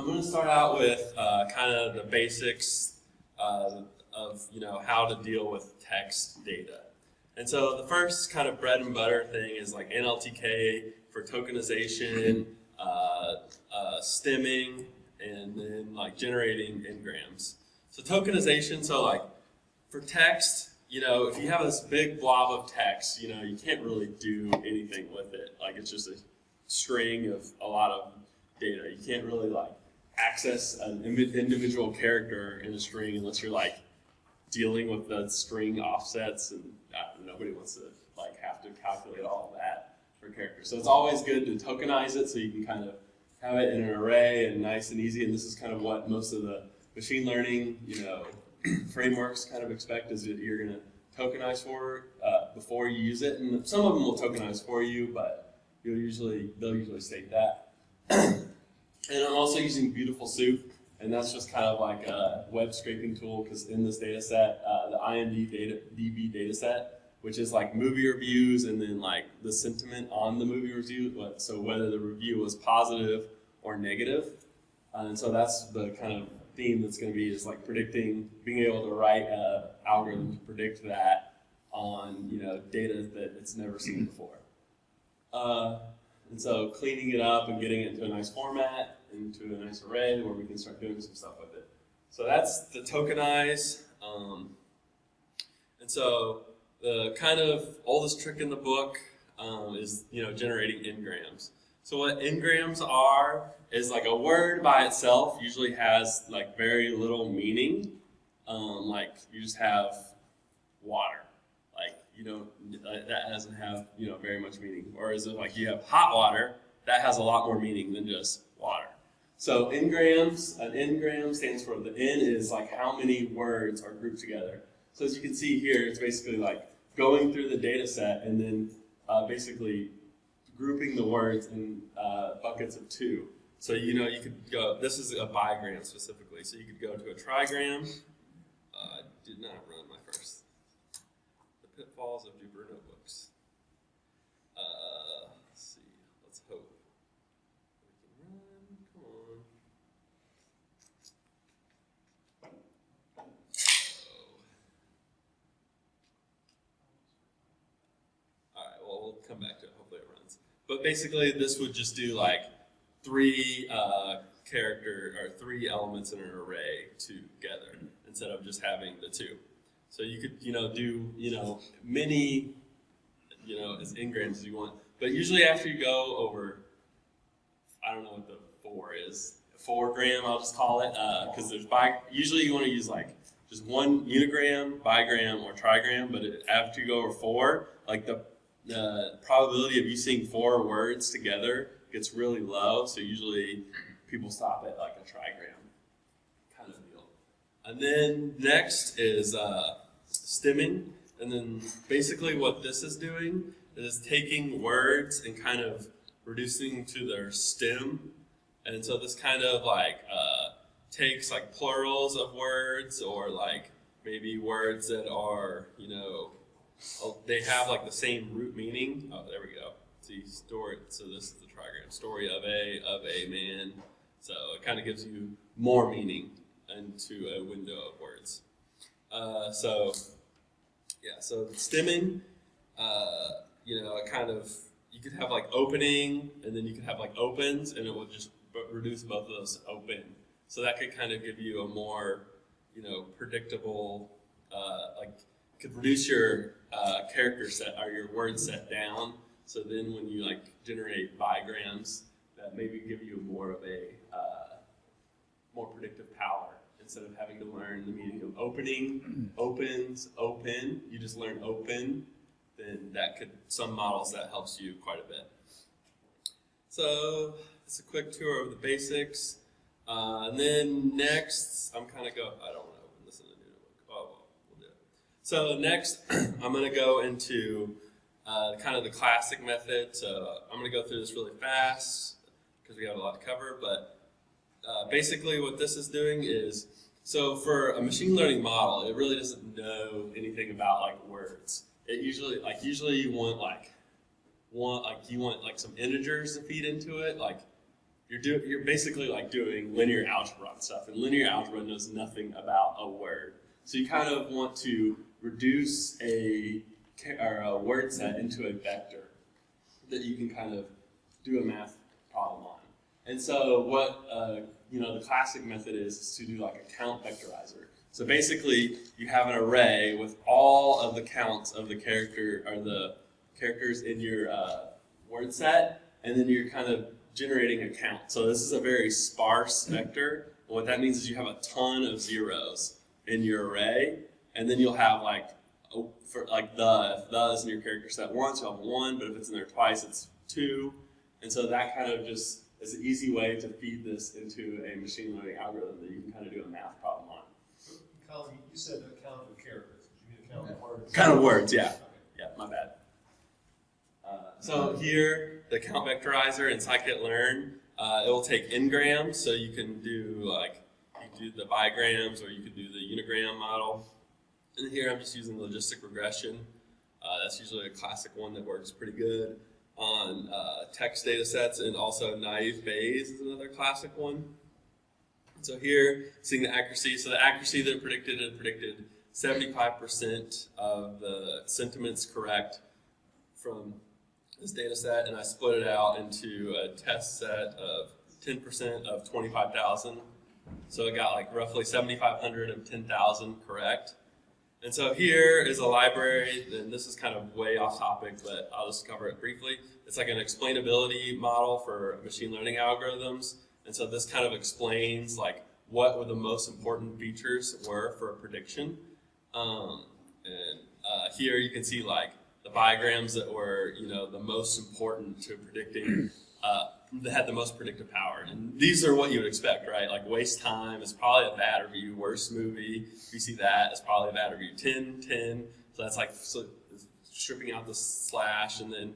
going to start out with kind of the basics of how to deal with text data. And so the first kind of bread and butter thing is like NLTK for tokenization, stemming, and then like generating n-grams. So tokenization, so like for text, if you have this big blob of text, you can't really do anything with it. Like it's just a string of a lot of data. You can't really like access an individual character in a string unless you're like dealing with the string offsets, and nobody wants to like have to calculate all of that for characters. So it's always good to tokenize it so you can kind of have it in an array and nice and easy. And this is kind of what most of the machine learning, frameworks kind of expect, is that you're going to tokenize for before you use it. And some of them will tokenize for you, but they'll usually state that. And I'm also using Beautiful Soup, and that's just kind of like a web scraping tool, because in this data set, the IMDb data set, which is like movie reviews and then like the sentiment on the movie review, so whether the review was positive or negative. And so that's the kind of theme that's going to be, is like predicting, being able to write an algorithm to predict that on data that it's never seen before. And so cleaning it up and getting it into a nice format, into a nice array where we can start doing some stuff with it. So that's the tokenize. And so the kind of oldest trick in the book is generating n-grams. So what n-grams are is like a word by itself usually has like very little meaning. Like you just have water. That doesn't have very much meaning. Or is it like you have hot water, that has a lot more meaning than just water. So n-grams, an n-gram stands for, the n is like how many words are grouped together. So as you can see here, it's basically like going through the data set and then basically grouping the words in buckets of 2. So you could go, this is a bigram specifically, so you could go to a trigram. I did not run my first. The pitfalls of Jupyter Notebooks. Let's see, let's hope we can run, come on. Alright, well we'll come back to it, hopefully it runs. But basically this would just do like 3 3 elements in an array together instead of just having the 2. So you could, do, many, as n-grams as you want. But usually after you go over, I don't know what the 4 is, 4 gram, I'll just call it, because usually you want to use like just 1 unigram, bigram, or trigram, but after you go over 4, like the probability of you seeing 4 words together gets really low, so usually people stop at like a trigram kind of deal. And then next is stemming, and then basically what this is doing is taking words and kind of reducing to their stem. And so this kind of like takes like plurals of words, or like maybe words that are, they have like the same root meaning. Oh, there we go. See, story. So this is the trigram. Story of a man. So it kind of gives you more meaning into a window of words. So stemming, it kind of, you could have like opening, and then you could have like opens, and it will just reduce both of those to open. So that could kind of give you a more, predictable, could reduce your character set or your word set down. So then when you like generate bigrams, that maybe give you more of a more predictive power. Instead of having to learn the meaning of opening, opens, open, you just learn open, then some models that helps you quite a bit. So it's a quick tour of the basics. And then next, I don't want to open this in a new notebook. Oh, well, we'll do it. So next, I'm going to go into kind of the classic method. So I'm going to go through this really fast because we have a lot to cover, but basically what this is doing is, so for a machine learning model, it really doesn't know anything about like words. It usually you want some integers to feed into it, like you're basically like doing linear algebra and stuff, and linear algebra knows nothing about a word. So you kind of want to reduce a word set into a vector that you can kind of do a math problem on. And so what the classic method is to do like a count vectorizer. So basically, you have an array with all of the counts of the characters in your word set, and then you're kind of generating a count. So this is a very sparse vector. And what that means is you have a ton of zeros in your array, and then you'll have like, if the is in your character set once, you'll have 1, but if it's in there twice, it's 2. And so that kind of just is an easy way to feed this into a machine learning algorithm that you can kind of do a math problem on. Colin, you said a count of characters. Did you mean a count of words? Count of words, yeah. Yeah, my bad. So here, the count vectorizer in scikit-learn, it will take n-grams, so you can do the bigrams, or you could do the unigram model. And here I'm just using logistic regression. That's usually a classic one that works pretty good on text data sets, and also naive Bayes is another classic one. So here, seeing the accuracy. So the accuracy that it predicted 75% of the sentiments correct from this data set, and I split it out into a test set of 10% of 25,000. So it got like roughly 7,500 of 10,000 correct. And so here is a library, and this is kind of way off topic, but I'll just cover it briefly. It's like an explainability model for machine learning algorithms. And so this kind of explains like what were the most important features were for a prediction. Here you can see like the bigrams that were the most important to predicting, that had the most predictive power. And these are what you would expect, right? Like waste time is probably a bad review. Worst movie, if you see that, is probably a bad review. 10, 10. So that's like stripping out the slash and then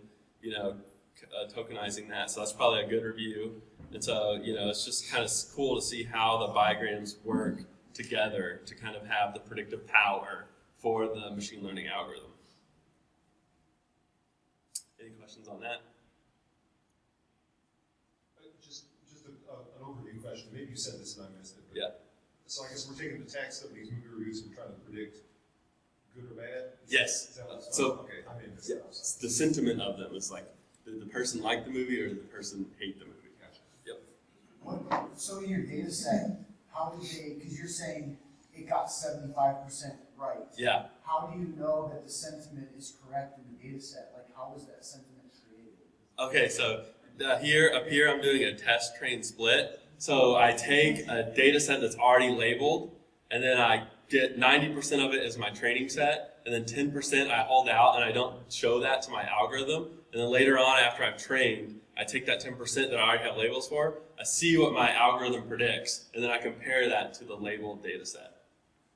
tokenizing that. So that's probably a good review. And so it's just kind of cool to see how the bigrams work together to kind of have the predictive power for the machine learning algorithm. Any questions on that? Just an overview question. Maybe you said this and I missed it. Yeah. So I guess we're taking the text of these movie reviews and trying to predict good or bad? Yes. Okay, I made this up. The sentiment of them is like, did the person like the movie or did the person hate the movie? Gotcha. Yep. So in your data set, how did they, because you're saying it got 75% right. Yeah. How do you know that the sentiment is correct in the data set? Like, how was that sentiment created? Okay, so up here I'm doing a test train split. So I take a data set that's already labeled, and then I get 90% of it as my training set, and then 10% I hold out and I don't show that to my algorithm. And then later on, after I've trained, I take that 10% that I already have labels for, I see what my algorithm predicts, and then I compare that to the labeled data set.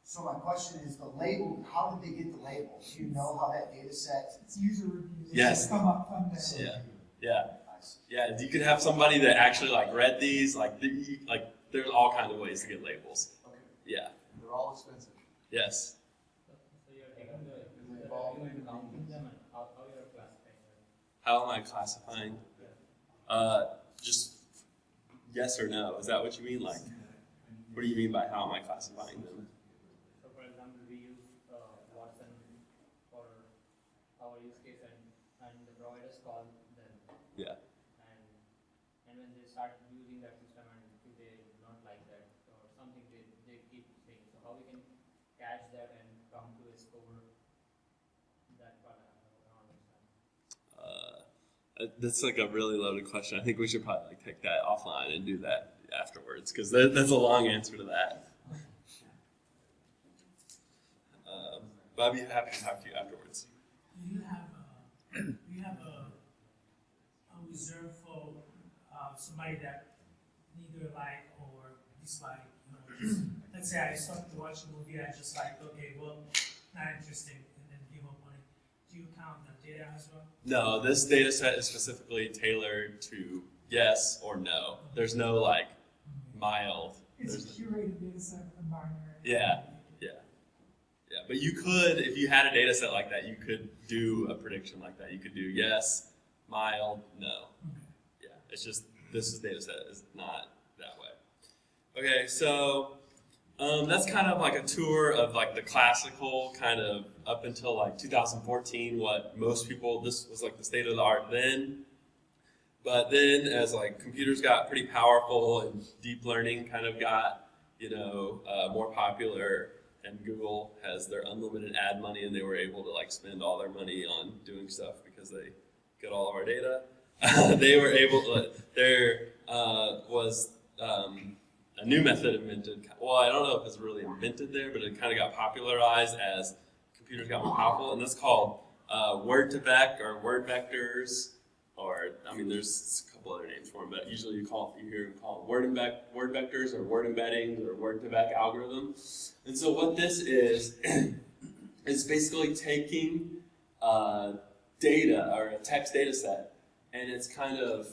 So my question is, the label, how did they get the label? Do you know how that data set? It's user reviews. Yes. Come up from there. Yeah. Yeah, you could have somebody that actually like read these, like there's all kinds of ways to get labels. Okay. Yeah. They're all expensive. Yes. So you're taking the value and counting them, and how you're classifying them? How am I classifying? Just yes or no. Is that what you mean? Like, what do you mean by how am I classifying them? So for example, we use Watson for our use case, and the providers call them. Yeah. And when they start using that system and if they not like that or something, they keep saying. So how we can catch that and come to a score? That part I don't understand. That's like a really loaded question. I think we should probably like take that offline and do that afterwards, because that's a long answer to that. But I'd be happy to talk to you afterwards. Do you have a reserve for somebody that neither like or dislike? Let's say I start to watch a movie, I just like, okay, well, not interesting, and then give up on it. Do you count the data as well? No, this data set is specifically tailored to yes or no. There's no like mild. It's a curated data set with a binary. Yeah. But you could, if you had a data set like that, you could do a prediction like that. You could do yes, mild, no. Okay. Yeah, it's just this data set is not that way. Okay, so that's kind of like a tour of like the classical kind of up until like 2014, what most people, this was like the state of the art then. But then as like computers got pretty powerful and deep learning kind of got, more popular, and Google has their unlimited ad money, and they were able to like spend all their money on doing stuff because they get all of our data. They were able to, there was a new method invented. Well, I don't know if it's really invented there, but it kind of got popularized as computers got more powerful, and that's called word-to-vec or word vectors, or there's a couple other names for them, but usually you hear them called word vectors or word embeddings or word-to-vec algorithm. And so what this is basically taking data or a text data set, and it's kind of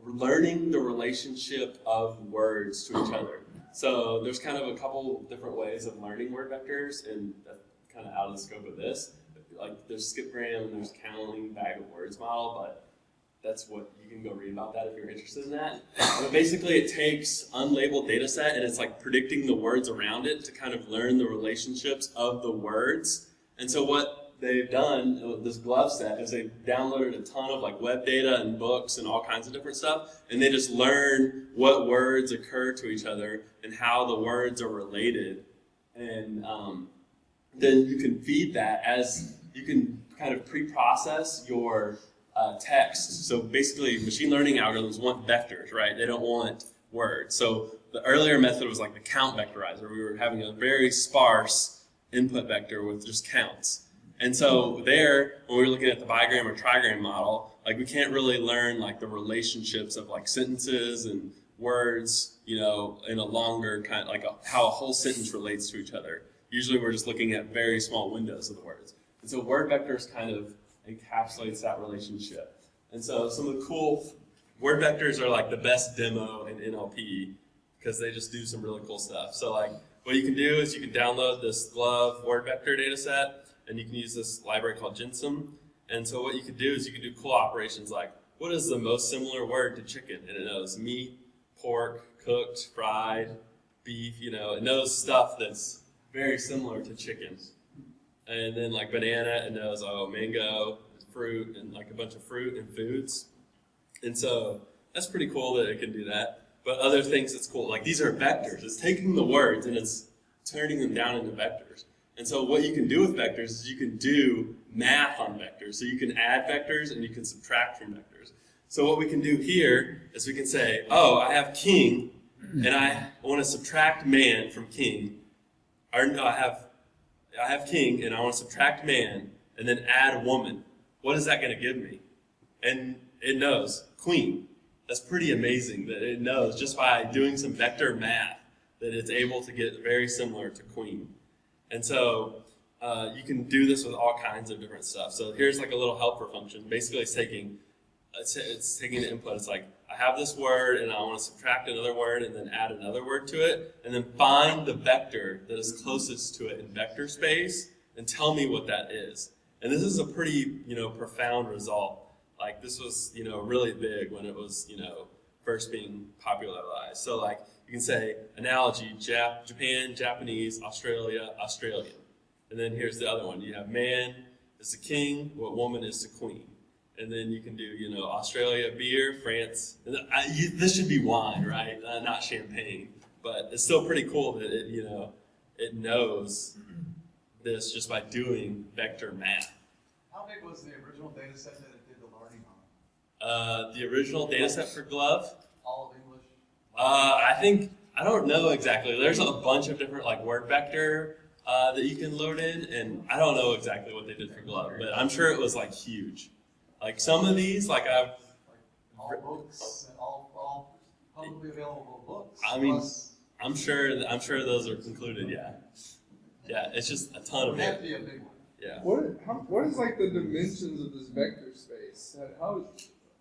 learning the relationship of words to each other. So there's kind of a couple different ways of learning word vectors, and that's kind of out of the scope of this. Like there's skipgram and there's counting bag of words model, but that's what you can go read about that if you're interested in that. But basically it takes unlabeled data set and it's like predicting the words around it to kind of learn the relationships of the words. And so what they've done, this glove set, is they've downloaded a ton of like web data and books and all kinds of different stuff, and they just learn what words occur to each other and how the words are related. And then you can feed that as you can kind of pre-process your text. So basically machine learning algorithms want vectors, right? They don't want words. So the earlier method was like the count vectorizer. We were having a very sparse input vector with just counts. And so there, when we were looking at the bigram or trigram model, like we can't really learn like the relationships of like sentences and words, in a longer kind of like how a whole sentence relates to each other. Usually we're just looking at very small windows of the words. And so word vectors kind of encapsulates that relationship. And so some of the cool word vectors are like the best demo in NLP because they just do some really cool stuff. So like what you can do is you can download this glove word vector data set, and you can use this library called Ginsum. And so what you can do is you can do cool operations like, what is the most similar word to chicken? And it knows meat, pork, cooked, fried, beef, it knows stuff that's very similar to chicken. And then like banana, it knows, mango, fruit, and like a bunch of fruit and foods. And so that's pretty cool that it can do that. But other things that's cool, like these are vectors. It's taking the words and it's turning them down into vectors. And so what you can do with vectors is you can do math on vectors. So you can add vectors and you can subtract from vectors. So what we can do here is we can say, I have king, and I want to subtract man from king. Or no, I have king, and I want to subtract man, and then add woman. What is that going to give me? And it knows, queen. That's pretty amazing that it knows just by doing some vector math that it's able to get very similar to queen. And so you can do this with all kinds of different stuff. So here's like a little helper function. Basically it's taking the input. It's like, I have this word and I want to subtract another word and then add another word to it, and then find the vector that is closest to it in vector space and tell me what that is. And this is a pretty, profound result. Like this was, really big when it was, first being popularized. So like you can say analogy, Japan, Japanese, Australia, Australian. And then here's the other one. You have man is to king, what woman is to queen. And then you can do, Australia, beer, France. And this should be wine, right? Not champagne. But it's still pretty cool that it, it knows this just by doing vector math. How big was the original data set that it did the learning on? The original data set for Glove? All of English? I don't know exactly. There's a bunch of different like word vector that you can load in, and I don't know exactly what they did for Glove, but I'm sure it was like huge. Like some of these, like all books and all publicly available books. I mean, plus, I'm sure those are included. Yeah, it's just a ton it of would have to it. be a big one. Yeah. What is like the dimensions of this vector space? How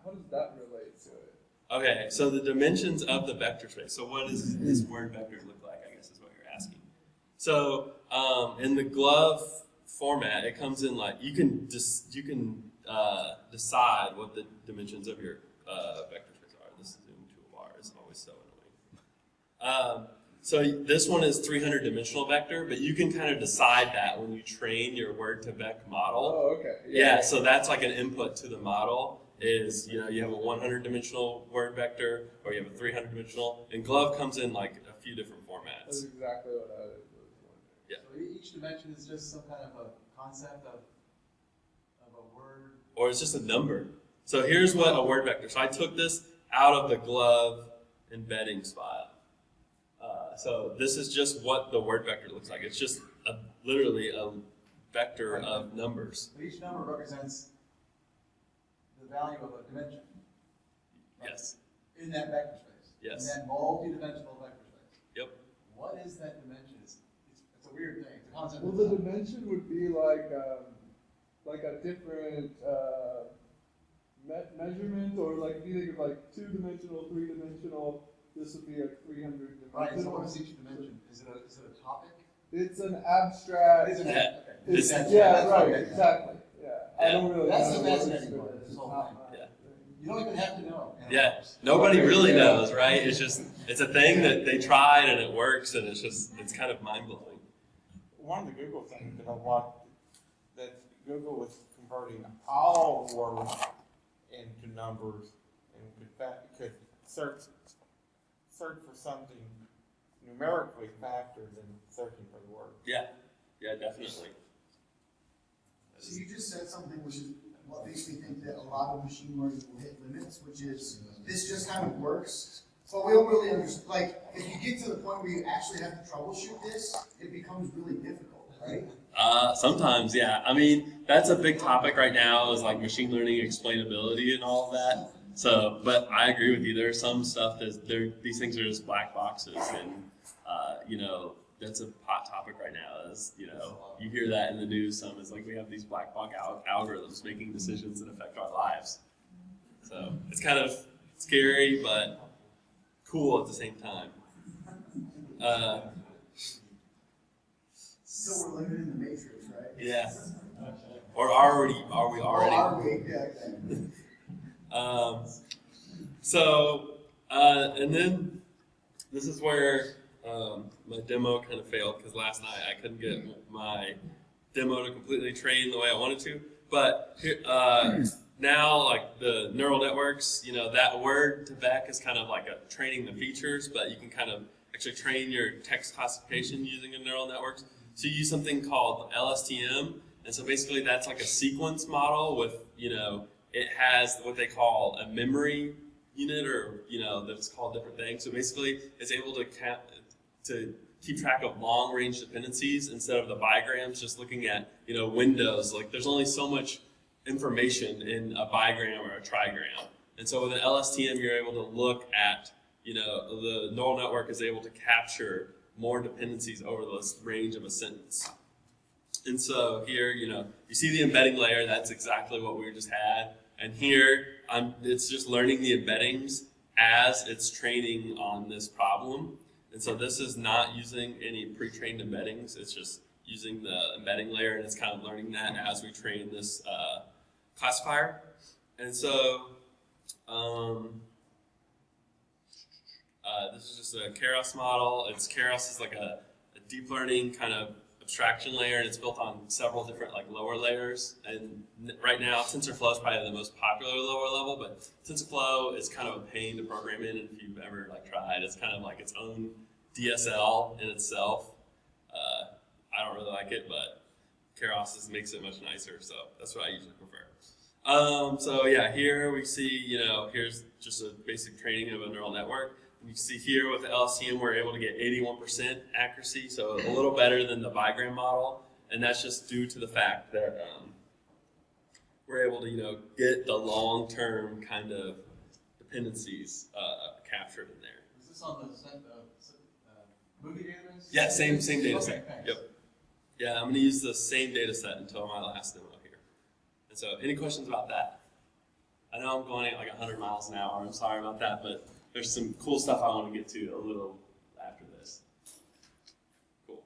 does that relate to it? Okay, so the dimensions of the vector space. So what does this word vector look like, I guess is what you're asking. So in the Glove format, it comes in like, you can decide what the dimensions of your vector space are. This is always so annoying. So this one is 300 dimensional vector, but you can kind of decide that when you train your word-to-vec model. Oh, okay. Yeah, so that's like an input to the model is, you know, you have a 100 dimensional word vector or you have a 300 dimensional, and Glove comes in like a few different formats. That's exactly what I was wondering. Yeah. So each dimension is just some kind of a concept of a word. Or it's just a number. So here's what a word vector. So I took this out of the Glove embeddings file. So this is just what the word vector looks like. It's just literally a vector of numbers. So each number represents the value of a dimension. Right? Yes. In that vector space. Yes. In that multi-dimensional vector space. Yep. What is that dimension? It's a weird thing. It's a concept. Well, the dimension would be like a different measurement, or like if you think of like 2-dimensional, 3-dimensional. This would be a 300 Right. So dimensional. what is each dimension? Is it a topic? It's an abstract. It's an Yeah. okay. It's, That's yeah, that's right, okay. exactly. Yeah. I don't really That's know the words fascinating for part it. of this It's whole not thing. my Yeah. thing. You don't even have to know. Yeah. Nobody really Yeah. knows, right? It's just, it's a thing that they tried and it works, and it's kind of mind-blowing. One of the Google things that I want, that Google is converting all words into numbers and could search for something numerically faster than searching for the word. Yeah, definitely. So you just said something which is what makes me think that a lot of machine learning will hit limits, which is this just kind of works, but we don't really understand. Like, if you get to the point where you actually have to troubleshoot this, it becomes really difficult, right? Sometimes, yeah. I mean, that's a big topic right now is like machine learning explainability and all of that. So, but I agree with you. There's some stuff these things are just black boxes, and you know, that's a hot topic right now. Is, you know, you hear that in the news. Some is like we have these black box algorithms making decisions that affect our lives. So it's kind of scary, but cool at the same time. So we're living in the matrix, right? Yeah. Or are we already? Or are we? Yeah, exactly. And then this is where my demo kind of failed because last night I couldn't get my demo to completely train the way I wanted to. But here, now, like the neural networks, you know, that word-to-vec is kind of like training the features, but you can kind of actually train your text classification using a neural networks. So you use something called LSTM, and so basically that's like a sequence model with, you know, it has what they call a memory unit, or, you know, that's called different things. So basically it's able to keep track of long-range dependencies instead of the bigrams, just looking at, you know, windows. Like there's only so much information in a bigram or a trigram. And so with an LSTM, you're able to look at, you know, the neural network is able to capture more dependencies over the range of a sentence. And so here, you know, you see the embedding layer, that's exactly what we just had. And here, it's just learning the embeddings as it's training on this problem. And so this is not using any pre-trained embeddings, it's just using the embedding layer, and it's kind of learning that as we train this classifier. And so this is just a Keras model. Keras is like a deep learning kind of abstraction layer, and it's built on several different like lower layers. And right now, TensorFlow is probably the most popular lower level, but TensorFlow is kind of a pain to program in. And if you've ever like tried, it's kind of like its own DSL in itself. I don't really like it, but Keras makes it much nicer, so that's what I usually prefer. So yeah, here we see, you know, here's just a basic training of a neural network. You see here with the LSTM, we're able to get 81% accuracy, so a little better than the bigram model, and that's just due to the fact that we're able to, you know, get the long-term kind of dependencies captured in there. Is this on the movie database? Yeah, same data Okay, set. thanks. Yep. Yeah, I'm going to use the same data set until my last demo here. And so, any questions about that? I know I'm going at like 100 miles an hour. I'm sorry about that, but there's some cool stuff I want to get to a little after this. Cool.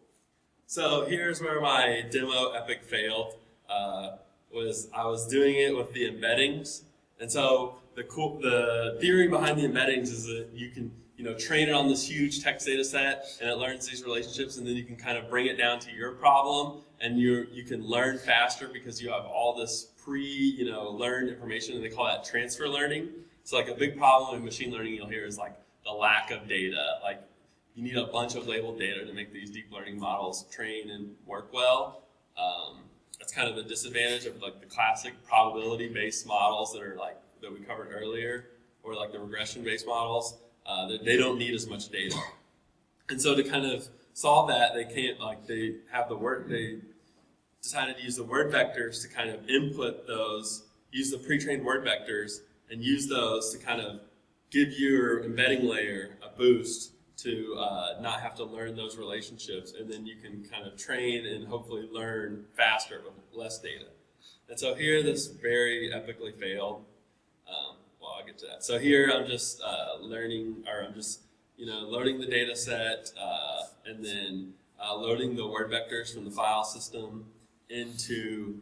So here's where my demo epic failed. I was doing it with the embeddings. And so the theory behind the embeddings is that you can train it on this huge text data set, and it learns these relationships, and then you can kind of bring it down to your problem, and you can learn faster because you have all this learned information, and they call that transfer learning. So like a big problem in machine learning you'll hear is like the lack of data. Like you need a bunch of labeled data to make these deep learning models train and work well. That's kind of the disadvantage of like the classic probability-based models that we covered earlier, or like the regression-based models. They don't need as much data, and so to kind of solve that, they decided to use the word vectors to kind of input those, use the pre-trained word vectors, and use those to kind of give your embedding layer a boost to not have to learn those relationships, and then you can kind of train and hopefully learn faster with less data. And so here, this very epically failed. Well, I'll get to that. So here, I'm just loading the data set, and then loading the word vectors from the file system into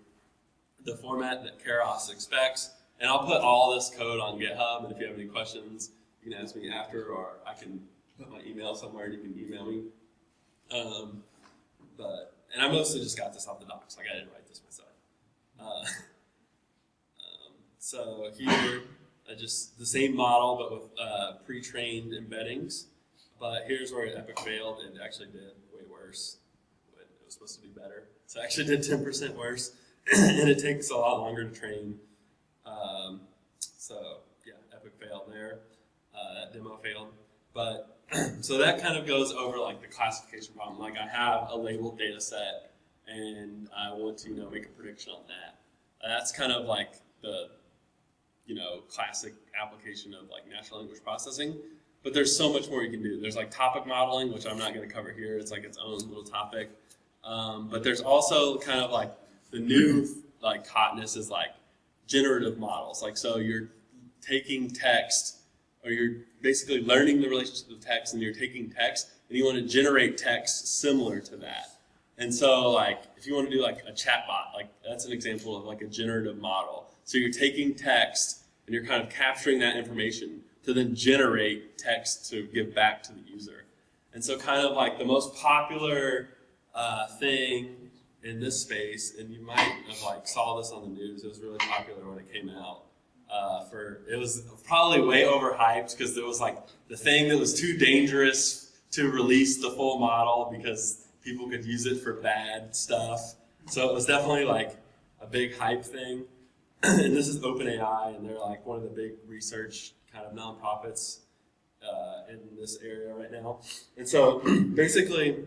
the format that Keras expects. And I'll put all this code on GitHub, and if you have any questions, you can ask me after, or I can put my email somewhere and you can email me. And I mostly just got this off the docs, like I didn't write this myself. So here, just the same model, but with pre-trained embeddings. But here's where Epic failed. It actually did way worse. It was supposed to be better. So it actually did 10% worse, and it takes a lot longer to train. So yeah, Epic failed there. That demo failed. But so that kind of goes over like the classification problem. Like I have a labeled data set, and I want to make a prediction on that. That's kind of like the classic application of like natural language processing. But there's so much more you can do. There's like topic modeling, which I'm not going to cover here. It's like its own little topic. But there's also kind of like the new like hotness is like generative models. Like so you're taking text, or you're basically learning the relationship of text, and you're taking text and you want to generate text similar to that. And so like if you want to do like a chatbot, like that's an example of like a generative model. So you're taking text and you're kind of capturing that information to then generate text to give back to the user. And so kind of like the most popular thing in this space, and you might have like saw this on the news, it was really popular when it came out. It was probably way overhyped because it was like the thing that was too dangerous to release the full model because people could use it for bad stuff. So it was definitely like a big hype thing. And this is OpenAI, and they're like one of the big research kind of nonprofits in this area right now. And so basically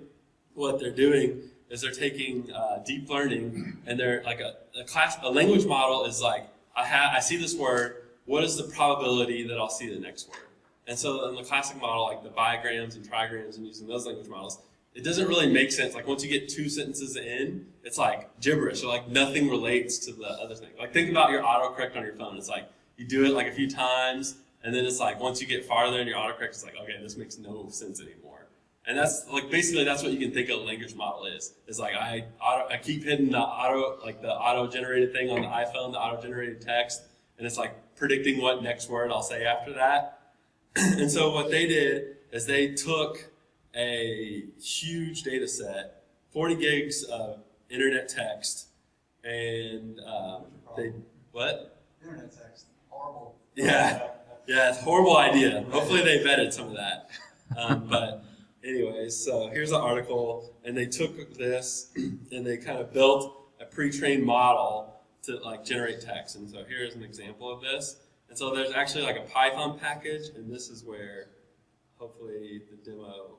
what they're doing is they're taking deep learning, and they're like a language model is like, I see this word, what is the probability that I'll see the next word? And so in the classic model, like the bigrams and trigrams and using those language models, it doesn't really make sense. Like once you get two sentences in, it's like gibberish, or like nothing relates to the other thing. Like think about your autocorrect on your phone. It's like you do it like a few times, and then it's like once you get farther in your autocorrect, it's like, okay, this makes no sense anymore. And that's like basically that's what you can think of a language model is. It's like I keep hitting the auto-generated thing on the iPhone, the auto-generated text, and it's like predicting what next word I'll say after that. And so what they did is they took a huge data set, 40 gigs of internet text, and what? Internet text, horrible. Yeah, it's a horrible idea. Hopefully they vetted some of that. But anyways, so here's an article, and they took this and they kind of built a pre-trained model to like generate text. And so here's an example of this. And so there's actually like a Python package, and this is where hopefully the demo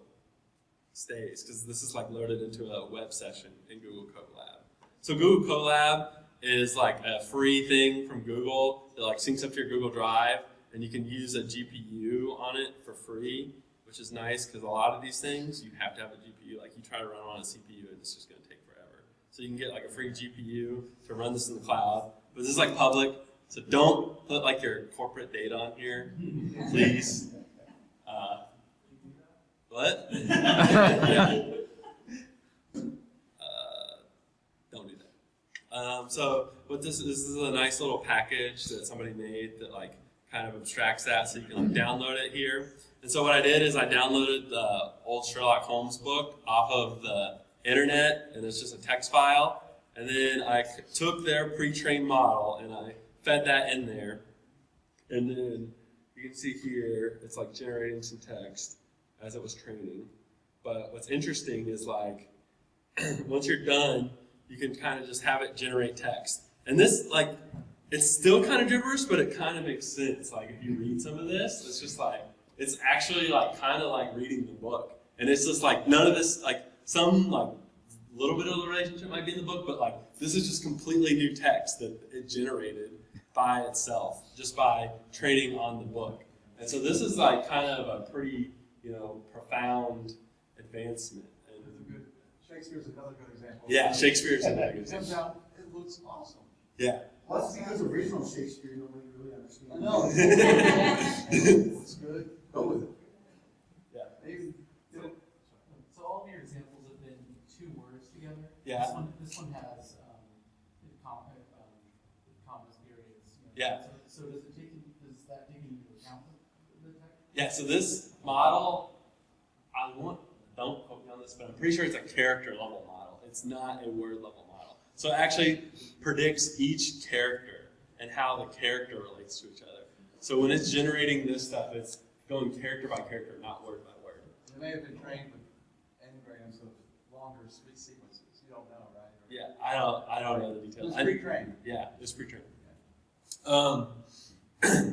stays, because this is like loaded into a web session in Google Colab. So Google Colab is like a free thing from Google that like syncs up to your Google Drive, and you can use a GPU on it for free, which is nice because a lot of these things you have to have a GPU. Like you try to run on a CPU, and it's just going to take forever. So you can get like a free GPU to run this in the cloud, but this is like public, so don't put like your corporate data on here, please. What? Yeah. Don't do that. So what this is a nice little package that somebody made that like kind of abstracts that so you can like download it here. And so what I did is I downloaded the old Sherlock Holmes book off of the internet, and it's just a text file. And then I took their pre-trained model and I fed that in there. And then you can see here, it's like generating some text as it was training. But what's interesting is like, once you're done, you can kind of just have it generate text. And this, like, it's still kind of gibberish, but it kind of makes sense. Like, if you read some of this, it's just like, it's actually like kind of like reading the book. And it's just like, none of this, like, some like little bit of the relationship might be in the book, but like, this is just completely new text that it generated by itself, just by training on the book. And so this is like kind of a pretty, profound advancement. And Shakespeare's another good example. yeah, Shakespeare's another good It comes example. out, it looks awesome. Yeah. Well, that's because original Shakespeare nobody really understands. I know. It's good. Go with it. Yeah. Maybe. So all of your examples have been two words together. Yeah. This one has commas, periods. Yeah. So does that take into account the text? Yeah, so this model, don't quote me on this, but I'm pretty sure it's a character level model. It's not a word level model. So it actually predicts each character and how the character relates to each other. So when it's generating this stuff, it's going character by character, not word by word. It may have been trained with n-grams of longer sequences. You don't know, right? Yeah, I don't know the details. It's pre-trained. Yeah, it's pre-trained.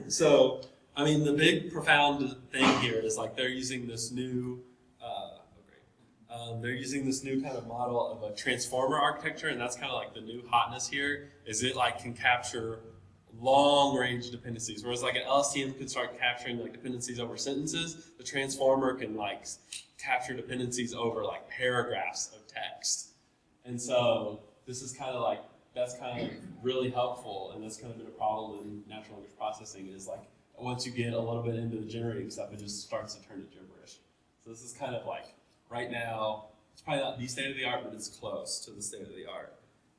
So, I mean, the big profound thing here is like they're using this new, they're using this new kind of model of a transformer architecture, and that's kind of like the new hotness here. Is it like can capture long range dependencies, whereas like an LSTM could start capturing like dependencies over sentences. The transformer can like capture dependencies over like paragraphs of text, and so this is kind of like. That's kind of really helpful, and that's kind of been a problem in natural language processing is like once you get a little bit into the generating stuff, it just starts to turn to gibberish. So this is kind of like, right now, it's probably not the state of the art, but it's close to the state of the art.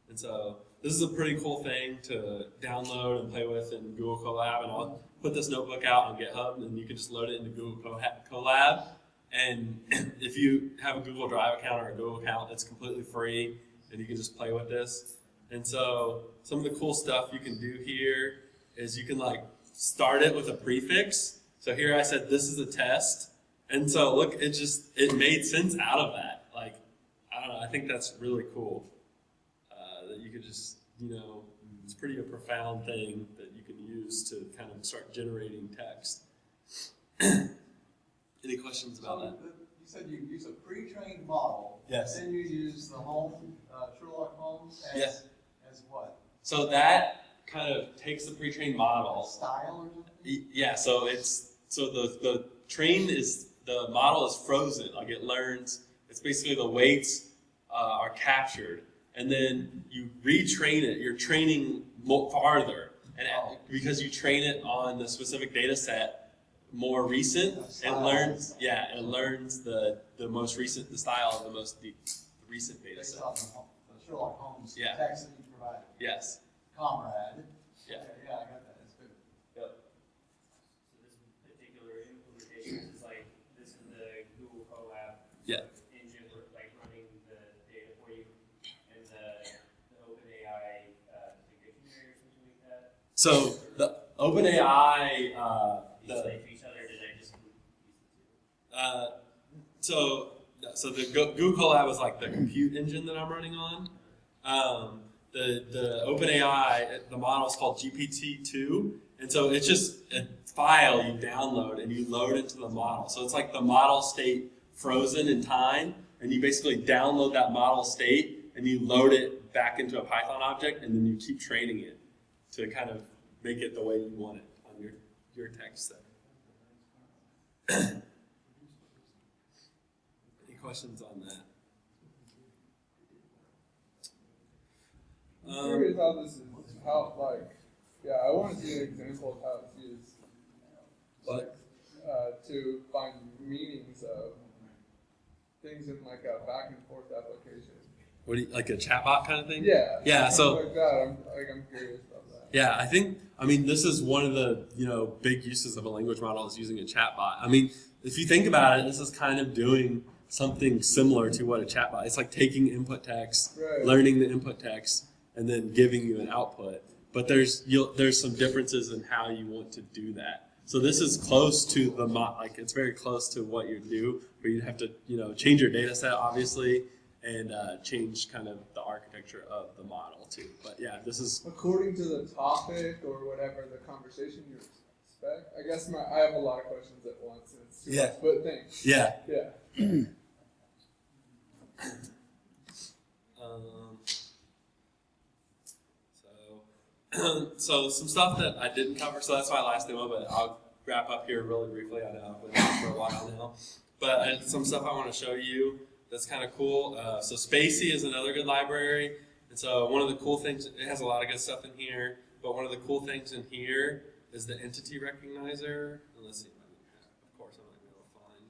And so this is a pretty cool thing to download and play with in Google Colab, and I'll put this notebook out on GitHub, and you can just load it into Google Colab. And if you have a Google Drive account or a Google account, it's completely free, and you can just play with this. And so some of the cool stuff you can do here is you can like start it with a prefix. So here I said this is a test. And so look, it made sense out of that. Like, I don't know, I think that's really cool. That you could just, it's pretty a profound thing that you can use to kind of start generating text. Any questions about that? You said you use a pre-trained model. Yes. Then you use the Sherlock Holmes as what? So that kind of takes the pre-trained model. Style or something? Yeah, so the model is frozen. Like it learns, it's basically the weights are captured, and then you retrain it. You're training farther, and because you train it on the specific data set more recent, it learns the most recent, the style of the recent data Based set. on the Sherlock Holmes Yeah. text that you provided. Yes. Comrade. Yeah. Yeah, I got that. That's good. Yep. So this particular implementation is like, this is the Google Colab engine for like running the data for you, and the OpenAI dictionary or something like that. So the OpenAI, These like to each other, did I just use the two? so the Google Colab is like the compute engine that I'm running on. The OpenAI, the model is called GPT-2, and so it's just a file you download and you load into the model. So it's like the model state frozen in time, and you basically download that model state and you load it back into a Python object, and then you keep training it to kind of make it the way you want it on your text set. Any questions on that? I'm curious how this is, I want to see an example of how it's used. What? To find meanings of things in like a back and forth application. What do you, like a chatbot kind of thing? Yeah. Yeah, so like that. I'm curious about that. Yeah, I mean, this is one of the, big uses of a language model is using a chatbot. I mean, if you think about it, this is kind of doing something similar to what a chatbot, it's like taking input text, Right. learning the input text, and then giving you an output. But there's some differences in how you want to do that. So this is close to it's very close to what you do, but you'd have to, change your data set, obviously, and change kind of the architecture of the model too. But yeah, this is According to the topic or whatever the conversation you expect. I guess I have a lot of questions at once, and it's too Yeah. much, but thanks. yeah. Yeah. So some stuff that I didn't cover, so that's my last demo, but I'll wrap up here really briefly. I know I've been on for a while now. But some stuff I want to show you that's kind of cool. So Spacey is another good library. And so one of the cool things, it has a lot of good stuff in here, but one of the cool things in here is the entity recognizer. And let's see if I can, of course I'm not going to be able to find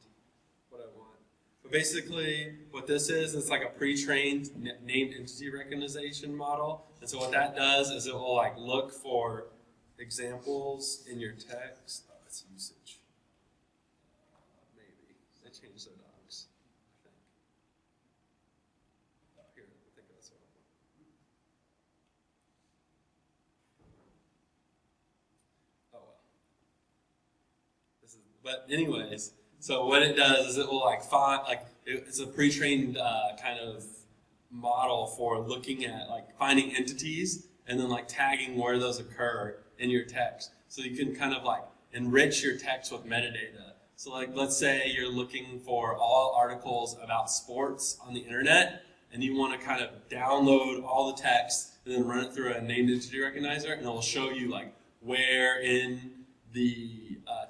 what I want. But basically what this is, it's like a pre-trained named entity recognition model. And so what that does is it will like look for examples in your text. Oh, it's usage. Maybe. They changed their docs, I think. Oh, here, I think that's what I want. Oh well. But anyways, so what it does is it will like find, it's a pre-trained kind of model for looking at like finding entities and then like tagging where those occur in your text. So you can kind of like enrich your text with metadata. So like let's say you're looking for all articles about sports on the internet and you want to kind of download all the text and then run it through a named entity recognizer, and it'll show you like where in the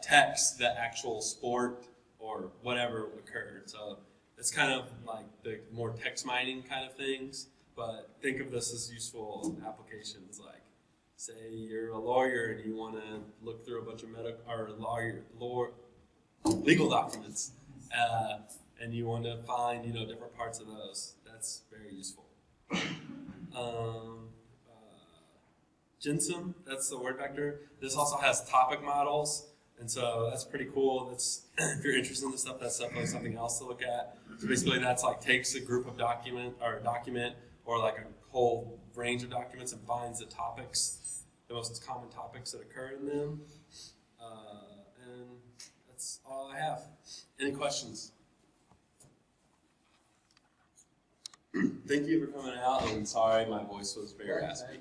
text the actual sport or whatever occurred. So it's kind of like the more text mining kind of things, but think of this as useful applications. Like, say you're a lawyer and you want to look through a bunch of legal documents, and you want to find different parts of those. That's very useful. Ginsum, that's the word vector. This also has topic models. And so that's pretty cool. That's if you're interested in this stuff, that's definitely something else to look at. So basically that's like takes a group of document or like a whole range of documents and finds the topics, the most common topics that occur in them. And that's all I have. Any questions? Thank you for coming out, and sorry my voice was very raspy.